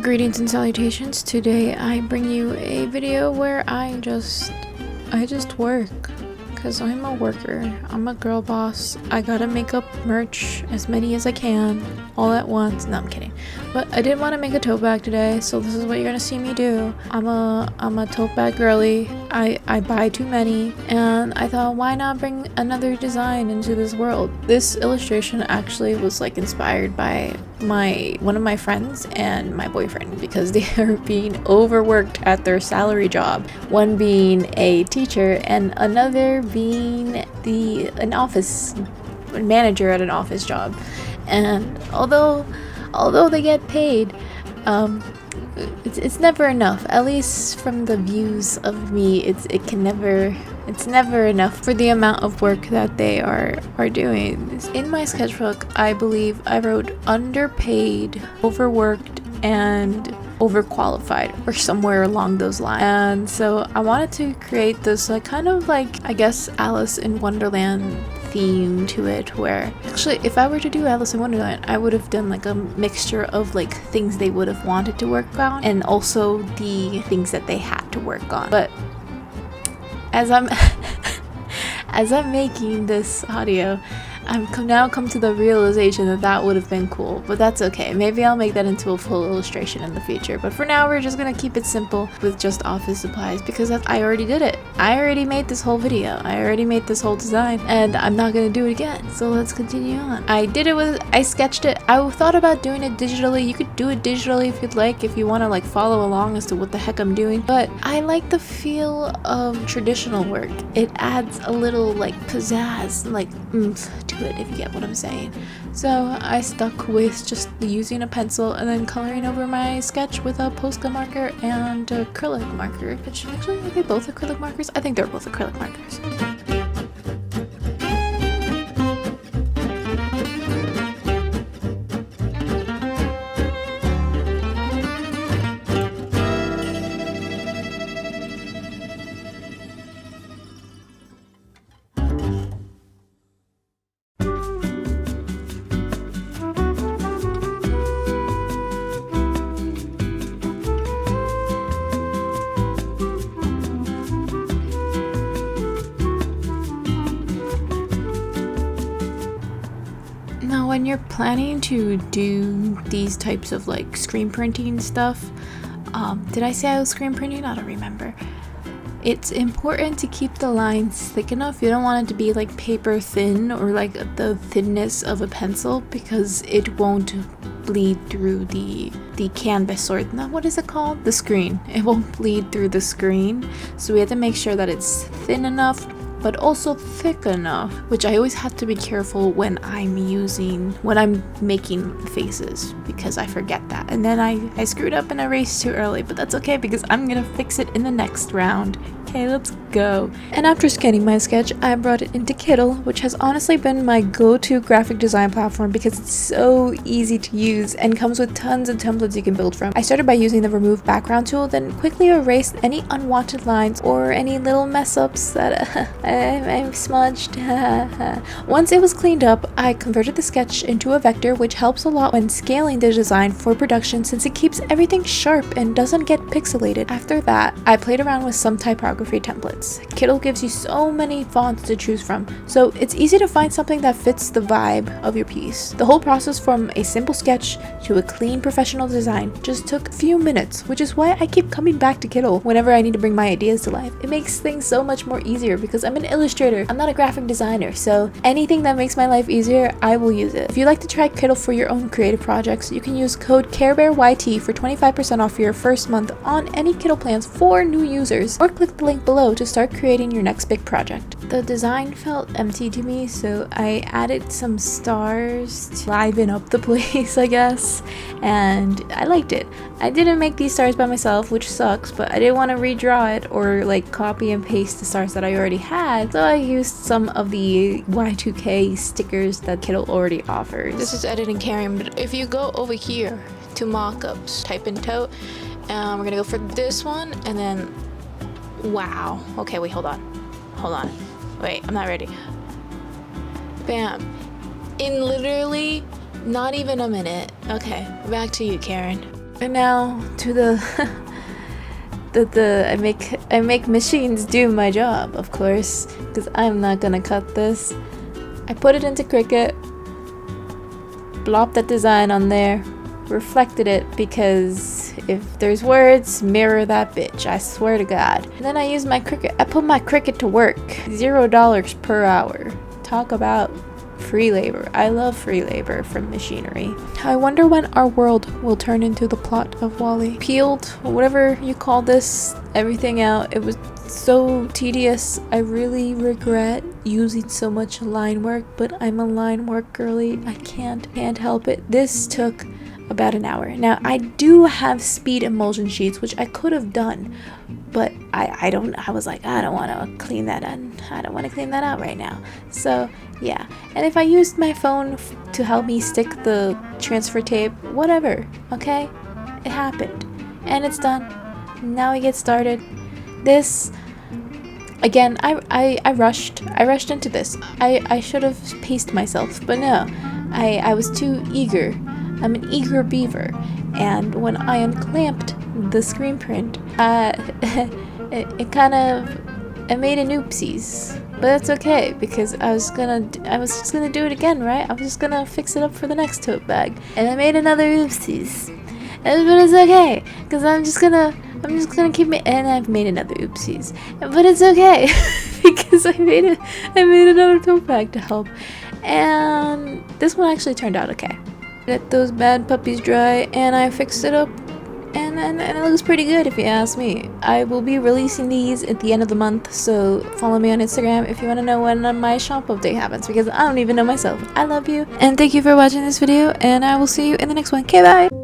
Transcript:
Greetings and salutations. Today I bring you a video where I just work, because I'm a worker. I'm a girl boss. I gotta make up merch, as many as I can, all at once. No, I'm kidding. But I did want to make a tote bag today, so this is what you're gonna see me do. I'm a tote bag girly. I buy too many, and I thought, why not bring another design into this world? This illustration actually was like inspired by one of my friends and my boyfriend, because they are being overworked at their salary job. One being a teacher and another being an office manager at an office job. And although they get paid, it's never enough. At least from the views of me, it's never enough for the amount of work that they are doing. In my sketchbook, I believe I wrote underpaid, overworked, and overqualified, or somewhere along those lines. And so I wanted to create this kind of I guess Alice in Wonderland theme to it, where actually if I were to do Alice in Wonderland, I would have done a mixture of things they would have wanted to work on and also the things that they had to work on. But as I'm making this audio, I'm now come to the realization that would have been cool, but that's okay. Maybe I'll make that into a full illustration in the future. But for now, we're just gonna keep it simple with just office supplies, because I already did it. I already made this whole video. I already made this whole design, and I'm not gonna do it again. So let's continue on. I sketched it. I thought about doing it digitally. You could do it digitally if you'd like, if you want to follow along as to what the heck I'm doing. But I like the feel of traditional work. It adds a little pizzazz, oomph to it, if you get what I'm saying. So I stuck with just using a pencil and then coloring over my sketch with a Posca marker and acrylic marker, which actually, are they both acrylic markers? I think they're both acrylic markers. Now, when you're planning to do these types of screen printing stuff, did I say I was screen printing? I don't remember. It's important to keep the lines thick enough. You don't want it to be paper thin or the thinness of a pencil, because it won't bleed through the canvas, or what is it called? The screen. It won't bleed through the screen. So we have to make sure that it's thin enough, but also thick enough, which I always have to be careful when I'm making faces, because I forget that. And then I screwed up and erased too early, but that's okay, because I'm gonna fix it in the next round. Okay, let's go. And after scanning my sketch, I brought it into Kittl, which has honestly been my go-to graphic design platform because it's so easy to use and comes with tons of templates you can build from. I started by using the remove background tool, then quickly erased any unwanted lines or any little mess ups that I smudged. Once it was cleaned up, I converted the sketch into a vector, which helps a lot when scaling the design for production, since it keeps everything sharp and doesn't get pixelated. After that, I played around with some typography templates. Kittl gives you so many fonts to choose from, so it's easy to find something that fits the vibe of your piece. The whole process from a simple sketch to a clean professional design just took a few minutes, which is why I keep coming back to Kittl whenever I need to bring my ideas to life. It makes things so much more easier, because I'm an illustrator. I'm not a graphic designer, so anything that makes my life easier, I will use it. If you'd like to try Kittl for your own creative projects, you can use code CareBearYT for 25% off your first month on any Kittl plans for new users, or click the link below to start creating your next big project. The design felt empty to me, so I added some stars to liven up the place, I guess, and I liked it. I didn't make these stars by myself, which sucks, but I didn't want to redraw it or copy and paste the stars that I already had, so I used some of the Y2K stickers that Kittl already offers. This is editing Karen, but if you go over here to mockups, type in tote, we're gonna go for this one, and then wow. Okay, wait, hold on. Wait, I'm not ready. Bam. In literally not even a minute. Okay, back to you, Karen. And now to the I make machines do my job, of course, because I'm not gonna cut this. I put it into Cricut, blopped that design on there, reflected it, because if there's words, mirror that bitch, I swear to God. And then I use my Cricut. I put my Cricut to work. $0 per hour. Talk about free labor. I love free labor from machinery. I wonder when our world will turn into the plot of WALL-E. Peeled, whatever you call this, everything out. It was so tedious. I really regret using so much line work, but I'm a line work girly. I can't help it. This took about an hour. Now, I do have speed emulsion sheets, which I could have done, but I was like, I don't want to clean that out right now. So yeah, and if I used my phone to help me stick the transfer tape, whatever, okay, it happened and it's done. Now we get started. This again, I rushed into this. I should have paced myself, but no, I was too eager. I'm an eager beaver, and when I unclamped the screen print, it made an oopsies, but that's okay, because I was just gonna do it again, right? I was just gonna fix it up for the next tote bag, and I made another oopsies, but it's okay, because I'm just gonna keep it, and I've made another oopsies, but it's okay, because I made another tote bag to help, and this one actually turned out okay. Let those bad puppies dry, and I fixed it up, and it looks pretty good if you ask me. I will be releasing these at the end of the month, so follow me on Instagram if you want to know when my shop update happens, because I don't even know myself. I love you, and thank you for watching this video, and I will see you in the next one. Okay, bye!